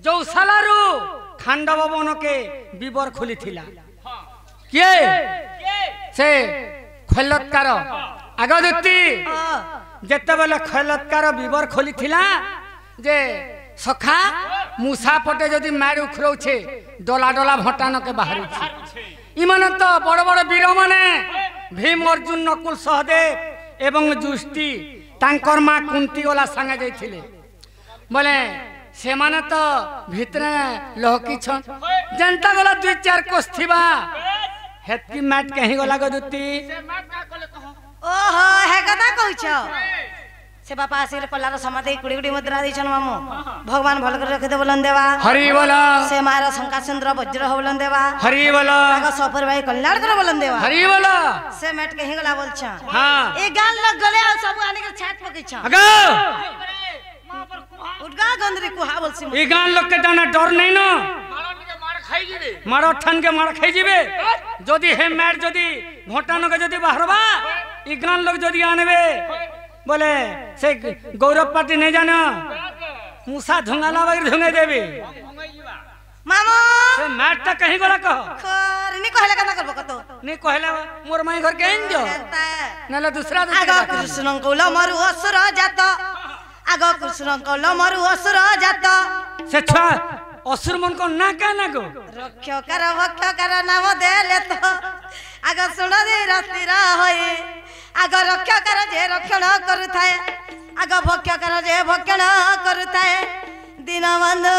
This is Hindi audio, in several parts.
जो सालारू खांडव वन के विवर खोली थिला किए से खैलतकार आगदूती जेते बेले खैलतकार विवर खोली थिला जे सखा मूसा पटे जदि मार उखरौछे डोला डोला भटान के बाहर इमान तो बड़ बड़ वीर माने भीम अर्जुन नकुल सहदेव एवं जुष्टि तांकर माँ कुंती वाला संगे जाइथिले बोले से माने तो भितरे लहकी छन जनता गला 2-4 कोस थिबा हेतकी मैट कहीं गला गदुती से मैट का कले कहो ओहो हे कथा कहछ से बापा आसिर पल्लार समाधि कुड़ी कुड़ी मुद्रा दैछन मामू भगवान भल कर रखे दे बोलन देवा हरि बोला से मारा शंका चंद्र वज्र हो बोलन देवा हरि बोला आगा सफर भाई कल्याण कर बोलन देवा हरि बोला से मैट कहीं गला बोलछ हां ए गाल लग गले सब आने के छाट पकैछ अगा उठगा गंदरी कुहा बोलसी ई गान लोग के जाना डर नहीं न मारो ठन के मार खाई जीवे जदि हे मैट जदि घोटानो के जदि बाहरबा ई गान लोग जदि आनबे बोले से गौरव पार्टी नहीं जाना मूसा धुंगाला वगैरह धुंगे देवी मामू से मैट ता कहीं गला कहो खरनी कहले कना करबो कतो नहीं कहले मोर माई घर के इंजो नले दूसरा आगा कृष्ण कोल मरु असुर जात आगा कृष्ण कोल मरु असुर जात से छा असुर मन को ना का ना को रक्षकर भक्षकर नाम देले तो आगा सुन दे रातिर होई आगा रक्षकर जे रक्षण करुथाय आगा भक्षकर जे भक्षण करुथाय दीनबंधु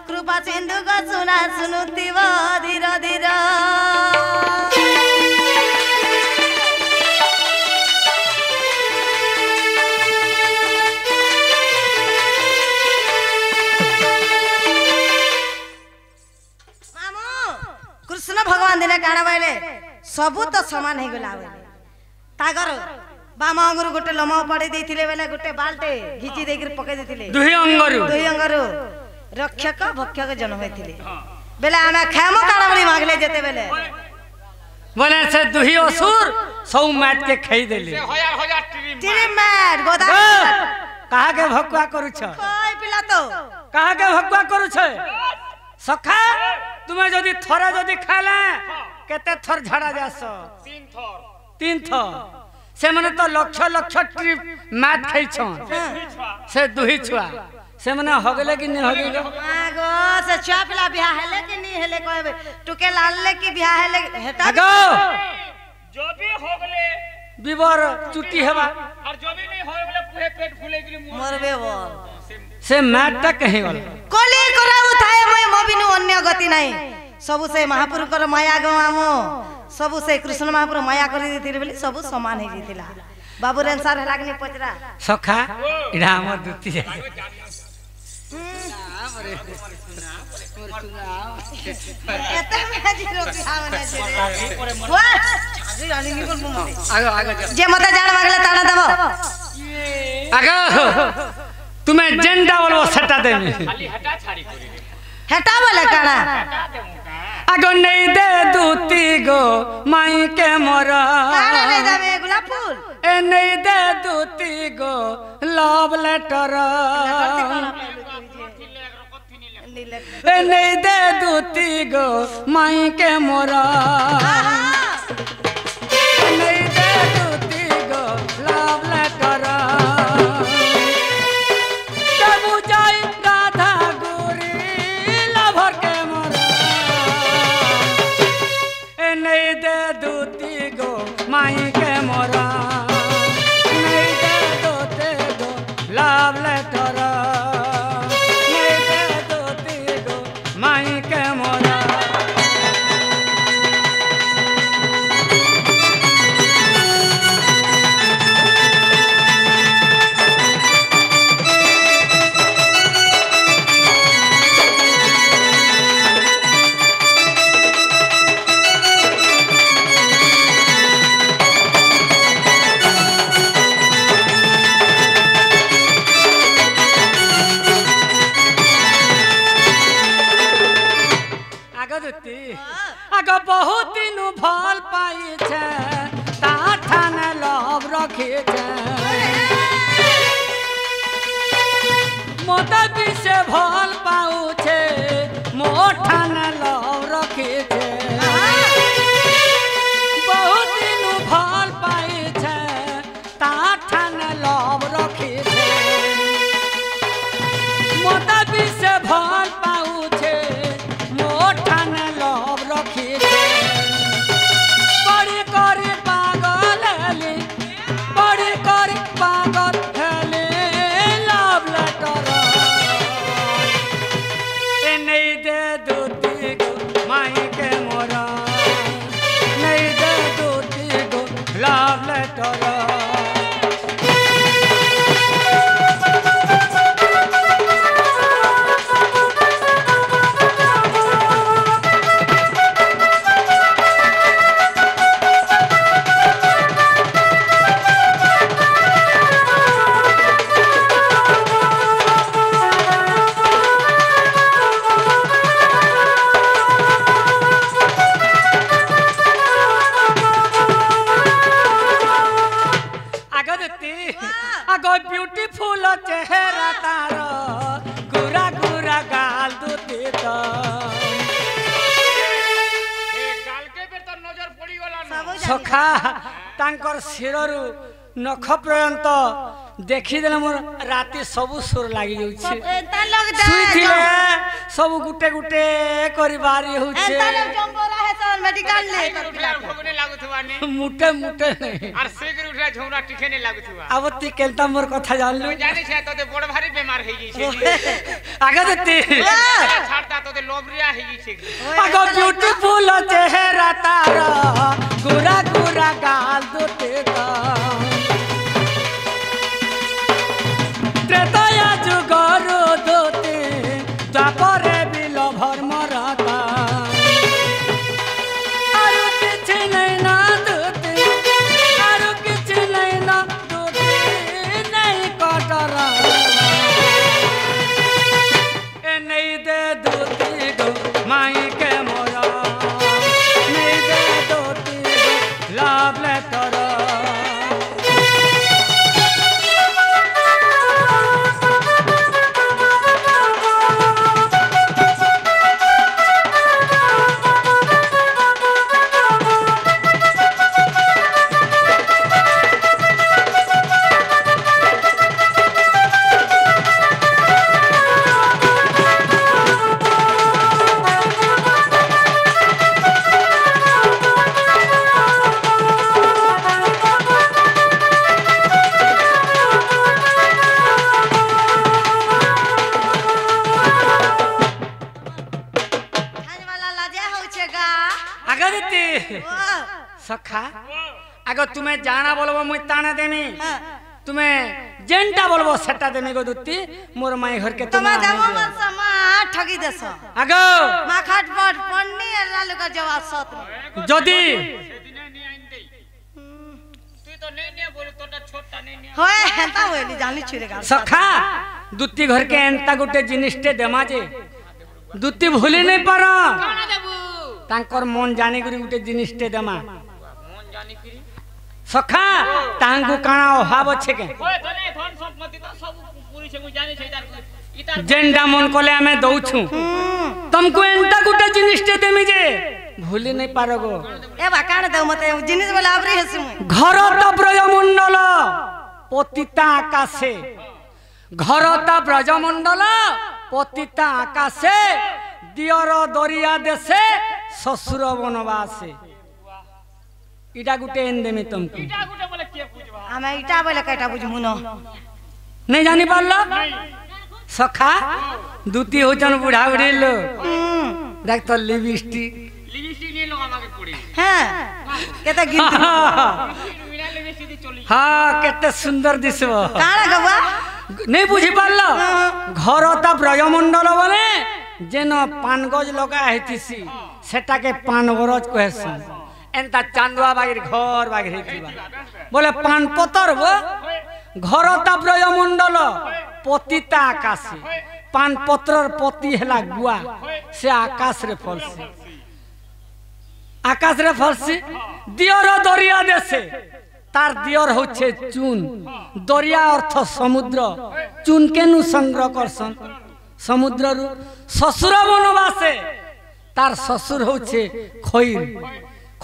कृपा सिंधु को सुना सुनुतिव धीर धीर कृष्ण भगवान दिने काना बाइले सबु तो समान हे गला बाइले तागर बाम अंगुर गोटे लमा पड़े देथिले बेले गोटे बाल्टे घिची देकर पके देथिले दुही अंगरु रक्षक भक्षक जन्म होइथिले बेले आना खामो काना बली मांगले जेते बेले बोले से दुही असुर सौ मैट के खाई देले तिरी मैट गोदा कहा के भक्वा करू छ कोई पिला तो कहा के भक्वा करू छ सखा तुम्हें जदि थरा जदि खाला केते थर झाड़ा जास 3 थर से माने तो लक्ष लक्ष ट्रिप मैट खाई छ से दुही छुआ से माने हगले कि नहीं हगले आगो से छुआ पिला बियाह हेले कि नहीं हेले कहबे टुके लालले कि बियाह हेले हेता आगो जो भी होगले विवर चुटी हेबा और जो भी नहीं होगले पूरे पेट फूले के लिए मरबे वो से मैट ता कहीं गल कोली कराउ थाए मय मबिनु अन्य गति नाही सबु से महापुरुष कर माया गो आमो सबु से कृष्ण महापुरुष माया करि दिथिले बोली सबु समान हे जितिला बाबू रेंसार हला कि पचरा सखा इडा हमर दुती जाय एते में जीरो बिहावने जे वाह छाजी रानी निकल मु आगो जे मते जान मागले ताना देबो आगो तुम्हें जेंडा बोलो सटा दे खाली हटा छाड़ी करी हेटा बोले काना आगो नहीं दे दूती गो माई के मोरा काना ले जाबे गुलाब फूल ए नहीं दे दूती गो लव लेटर ए नहीं दे दूती गो माई के मोरा नहीं दे दूती गो लव लेटर माई के मोरा नहीं दे दोते गो लव लेटर नहीं दे दोते गो माई के मोरा आगो बहुत दिन भल पाई छे ताठान लव रखे छे मोदा भी से सखा तांकर शिररु नख पर्यंत देखिदेले मोर राति सबु सुर लागी जाउछे एता लोग सुइथिले सबु गुटे गुटे करि बारी होउछे एता लोग जंबोरा है तो मेडिकल ले भोगने लागुथुवा ने मुटे मुटे नहीं और शीघ्र उठा झौरा टिके ने लागुथुवा अब ती केलता मोर कथा जानलु जाने छे तोते बड़ भारी बीमार हे जी छे आगे देती छाड़ता तोते लोबरिया हे जी छे आगो ब्यूटीफुल चेहरा तारा गोरा गोरा गाल दोते का त्रेतया जुगरो दोते तापरे बिल भर मरता आरु किछ नहीं ना दोते आरु किछ नहीं ना दोते नहीं कटरा ए नहीं दे दोती गो माई के मोरा नहीं दे दोती गो लाभ ले तोरा सखा आगो तुम्हें जाना बोलबो मुई ताना देमी तुम्हें जेंटा बोलबो सेटा देमी गो दुत्ती मोर माई घर के तुम्हें देबो मन समा ठगी देसो आगो मा खाट पट पन्नी लालू का जवाब सत जदी सेदिने नी आइन दे तू तो नहीं ने बोल तोटा छोटा नहीं ने होए हेता होइली जानी छुरे गा सखा दुत्ती घर के एंता गुटे जिनिसटे देमा जे दुत्ती भूली नहीं पारो काना देबू तांकर मन जानी गुरी गुटे जिनिसटे देमा मन जानी करी सखा तांगु काना अभाव छे के ओए तने धन संपत्ति तो सब पूरी छे मु जानी छे इतार जेंडा मन कोले हमें दउछु तुमको एंता गुटे जिनिसटे देमी जे भूली नहीं पारो गो ए बा कान दउ मते जिनिस बोला आवरी हेसु घर त ब्रजमंडल पतिता आकाशे घर त ब्रजमंडल पतिता आकाशे दियर दरिया देशे ससुर बनवासे इटा गुटे एन देमी तुमको इटा गुटे बोले के बुझबा हमें इटा बोले केटा बुझमु न नहीं जानी पारलो सखा दुती होचन बुढ़ा बुढ़ी लो देख तो लिपस्टिक नहीं लगा मागे पड़ी हां केता गिनती बिना लिपस्टिक दी चली हां केते सुंदर दिसबो काना गवा नहीं बुझी पारलो घर त ब्रजमंडल बने जेन पानगज लगा हेतिसी सेटा के पानगरज कहसन एंता चांदुआ बागिर घर बागिर हेतिबा बोले पान पतर वो घर त ब्रजमंडल पतिता आकाशे पान पत्रर पति हेला गुआ से आकाश रे फलसी आकाश रे फलसी दियर दरिया देशे तार दियर होछे चून दरिया अर्थ समुद्र चून केनु संग्रह करसन समुद्र रु ससुर बनवासे तार ससुर होछे खैर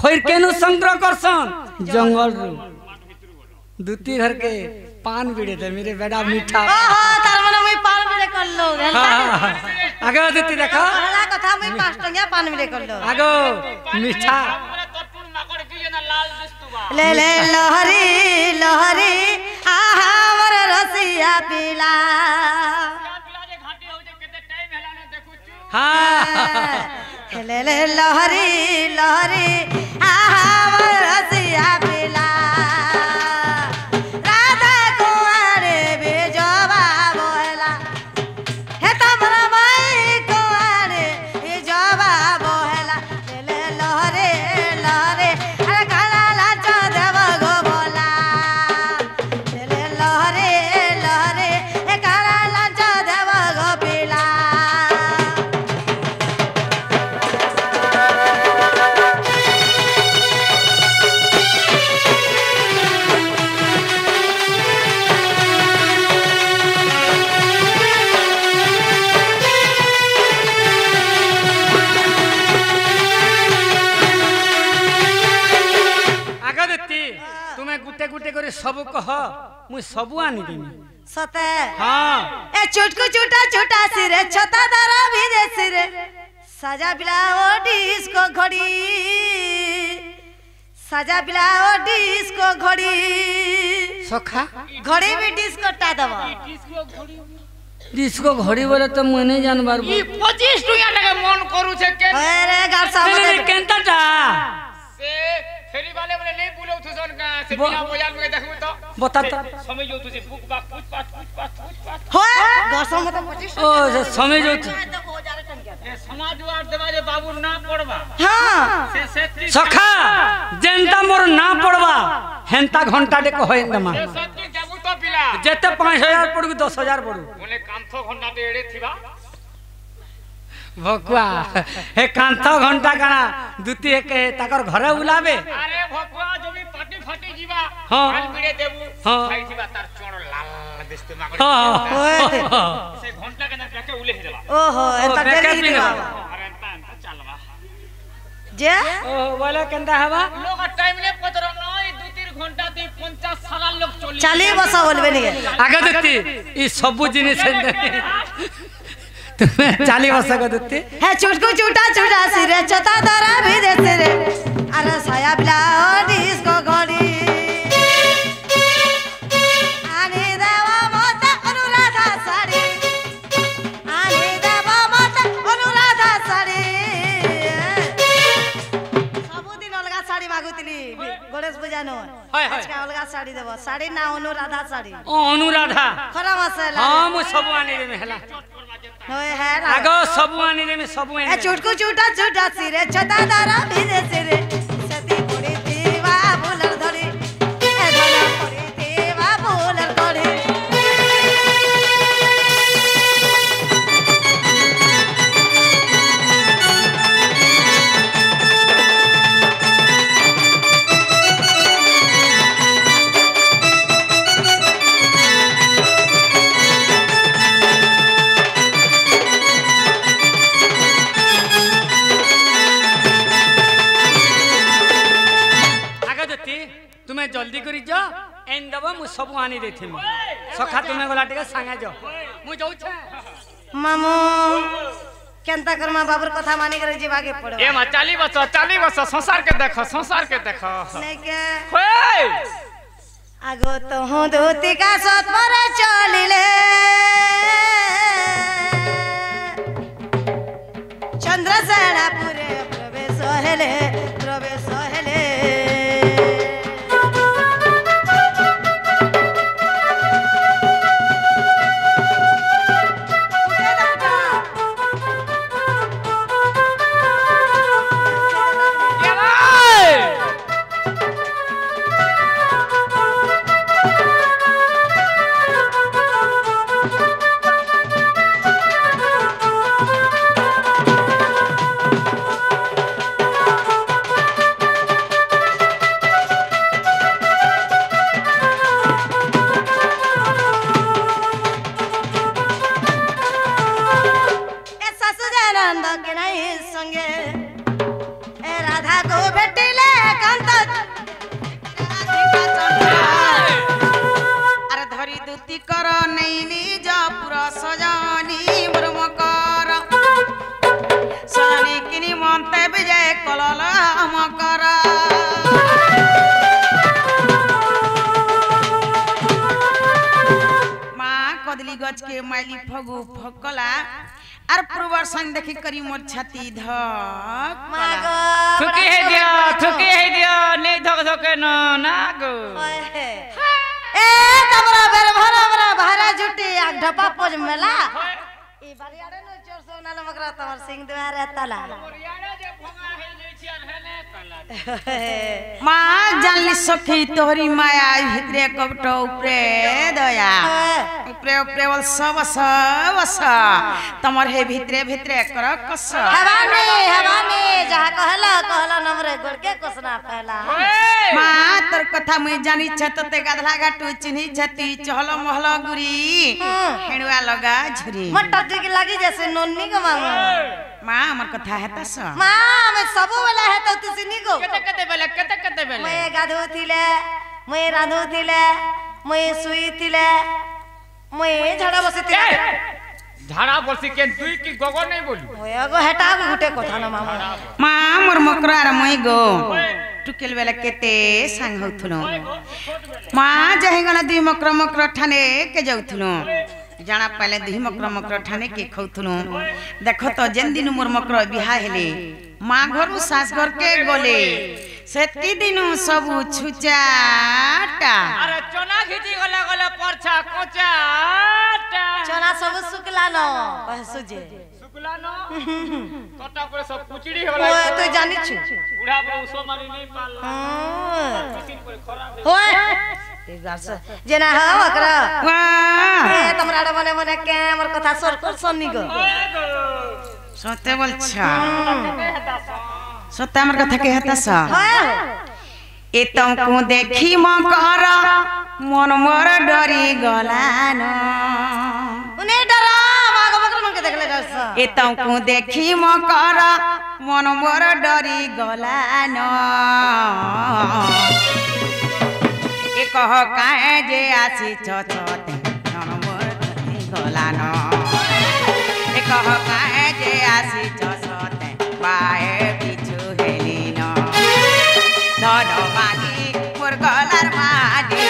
खैर केनु संग्रह करसन जंगल रु दुती घर के पान बिड़े दे मेरे बेटा मीठा ओहो तार माने मैं पान बिले करलो आगे दुती देखो हला कथा मैं 5 टंगिया पान बिले करलो आगो मीठा हमरा तटपुर माकड़ की ना लाल दिस्तुबा ले ले लहरी लहरी आहा हमर रसिया पीला पिला जे घाटी हो जे केते टाइम हेला ने देखु चू हाँ ले ले लहरी लहरी आहा हमर रसिया पीला राधा कुंवर बेजवा बोला हे तमरा माई कुंवर बेजवा बोला ले ले लहरे लहरे अरे काला लाच देव गो बोला ले ले लहरे लहरे ए काला लाच देव गो पीला ସବୁ କହ ମୁଁ ସବୁ ଆଣିଦେମି सते ହଁ ए चुटकू चुटा चुटा सिरे छता दरा विदेशी रे साजा बिलाओ डिस्को घड़ी साजा बिलाओ डिस्को घड़ी ସଖା घड़ी भी डिस्को टा दबो डिस्को घड़ी बोले तो मैं नहीं जानबार ই 25 টুয়া লাগে মন করুছে কে अरे गार साहब केनता সে ফেরি वाले बोले ले बुलाउ थसन का से बिना मोबाइल में देखबो तो बता तो समय जो तुझे बुक बाक पूछ पाछ होए गार साहब तो 25 ओ से समय जो ए समाज वार देवा जे बाबू ना पड़बा हां से सखा जेंता मोर ना पड़वा हेंता घंटा दे कहै दमा सच्ची जाबू तो पिला जेते 5000 पड़ू 10000 पड़ू बोले कांथो घंटा दे एड़े थिबा भकुआ हे कांथ घंटा काना दुती के ताकर घरे उलाबे अरे भगवा जो भी पाटी फाटी जीवा हाँ। खाल बिड़े देबू हाँ। खाई थिबा तार चोड़ लाल दिसते मागड़े से घंटा के ना के उले हे देबा ओहो एता बेकार डेली भी रे ना। बाबा अरे ता चलवा जे ओ बोले केनता हवा लोग टाइम ले पतर नई 2-3 घंटा दी 50 सारा लोग चली चाली बसा बोलबे नहीं आगे दुती ई सब जिनिस तुम्हें 40 वर्ष को दुती है चुटकू चुटा चुटा सिरे छता दरा विदेशी रे अरे साया बिलाओ डिस्को घड़ी आनी देवा मत अनुराधा साड़ी आनी देवा मत अनुराधा साड़ी सबुदिन अलगा साड़ी मागुतली गणेश पूजा नो हाय, हाय। आज अलगा साड़ी देबो साड़ी ना अनुराधा साड़ी ओ अनुराधा खरा मसला हां मु सब आनी दे हला होय है ना आगो सब आनी दे सब ए आनी चुटकू चुटा चुटा सिरे छता दारा विदेशी रे सती पड़ी देवा बोलर धरी ए धरा पड़ी देवा बोलर धरी आगे दुती तुम्हें जल्दी करी जा एन दबो मु सब आनी देथिम सखा तुम्हें गला टिके संगे जो मु जाउ छे मामू केनता करमा बाबूर कथा मानी करे जीवा के पड़ो ए मा 40 वर्ष संसार के देखो नहीं के होय आगो तो हूँ धोती का सत पर चलिले चंद्रसेनापुरे प्रवेश हेले के नहीं संगे ए राधा को भेटिले कांत अरे धरी दुती कर नैनी जापुर सजानी ब्रह्म कर सजानी किनी मनते विजय कलल मकर माँ कदली गज के माइली फगु फकला अर पूर्वर्षन देखी करी मोर छाती धक मागो थुकी है दिया नहीं धक धके ना गो ए तबरा बेर भरा भरा भारा जुटी आ ढपा पोज मेला ई बारियाडे न 400 नाल मकरा तमर सिंह दुआरे तला माँ जानली सखी तोहरी माया भितरे कपट उपरे दया उपरे उपरे बोल सब तमर हे भितरे भितरे कर कस हवानी जहा कहला नमरे गोड़ के कोसना पहला माँ तोर कथा मुई जानी छतते गधला गाटू चिन्ही छती चहल महल गुरी हेणुआ लगा झुरी मट्टा टिक लागी जैसे नोन्नी को मांगो माँ हमर कथा है तस मां मैं सब वाला है तो तुसी निको कते बेले मैं गाधो थिले मुई रांधुथिले मुई सुईथिले मुई झाड़ा बसिथिले झाड़ा बसी के दुई की गगो नहीं बोलू ओए गो हेटा गुटे कथा न मामा মা মোর মকরার মই গো টুকেল বেলা কেতে সাং হউথুনো মা যাই গলা দুই মকর মকর ঠানে কে যাউথুনো জানা পাইলে দুই মকর মকর ঠানে কে খাউথুনো দেখো তো যেন দিন মোর মকর বিহা হেলে মা ঘরু সাস ঘর কে গলে সেতি দিনু সবু ছুচাটা अरे चना खिची गला गला परछा कोचाटा चना सब सुकला न कह सुजे सुकला न तोटा पर सब कुचड़ी होला ओए तू जानि छु बुढ़ा पर उसो मारी नहीं पाल किसी पर खराब ओए ए गास जेना ह ओकरा वाह ए तमरा बने बने के मोर कथा सोर कर सन्नी गो সতে বলছা সতে আমার কথা কে হতাছ এ তমকু দেখি মকর মন মোর ডরি গলান উনি ডরা মাগ বকর মন के देखले गास এ তমকু দেখি মকর মন মোর ডরি গলান এ কহ কায়ে যে আসি ছছতে মন মোর ডরি গলান এ কহ কায়ে যে আসি ছছতে পায়ে পিছু হেলিন ধনমালি মোর গলার মালি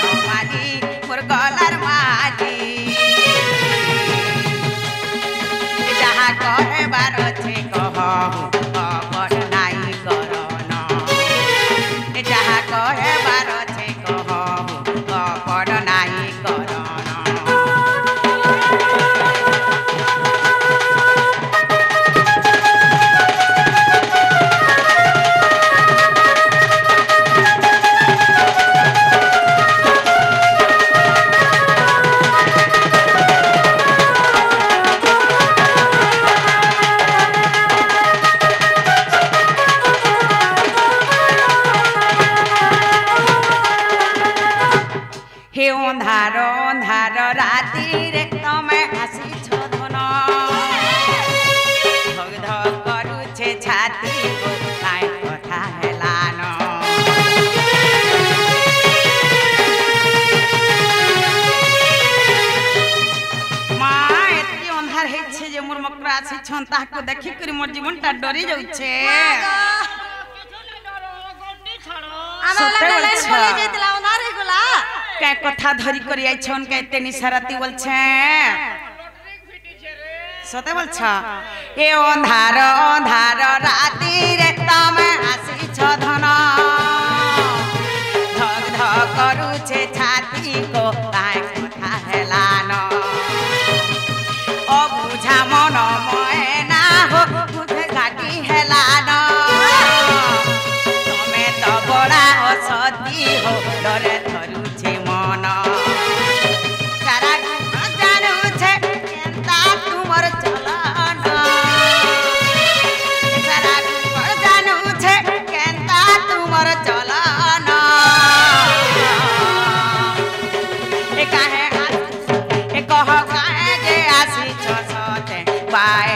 ধনমালি মোর গলার মালি যাহা কহেবার আছে কহ কপট নাই করন যাহা কহেবার আছে কহ কপট নাই করন হে অন্ধার অন্ধার রাতিরে তুমি আসিছ ধন ধক ধক করুছে ছাতি গো কাই কথা হেলান মা এতি অন্ধার হইছে যে মোর মকরা আসিছন তাহাকে দেখি করি মোর জীবনটা ডরি যাচ্ছে আমার লাগা লাইন বলে যাইতলা ওনারে গুলা কে কথা ধরি করি আইছন কে তেনি সারাতি বলছে সতে বলছ এ অন্ধার অন্ধার রাতি রে তুমি আসিছ ধন ধক ধক করুছে ছাতি গো কাই কথা হেলান ও বুঝা মন ময়না হো বুঝে ঘাটি হেলান তুমি তো বড়া অসতি হো ডরে ধরুছে মন সারা জানুছে কেনতা তোমার চলন সারা জানুছে কেনতা তোমার চলন এ কাহে এ কহ কাহে যে আসিছ সতে পায়ে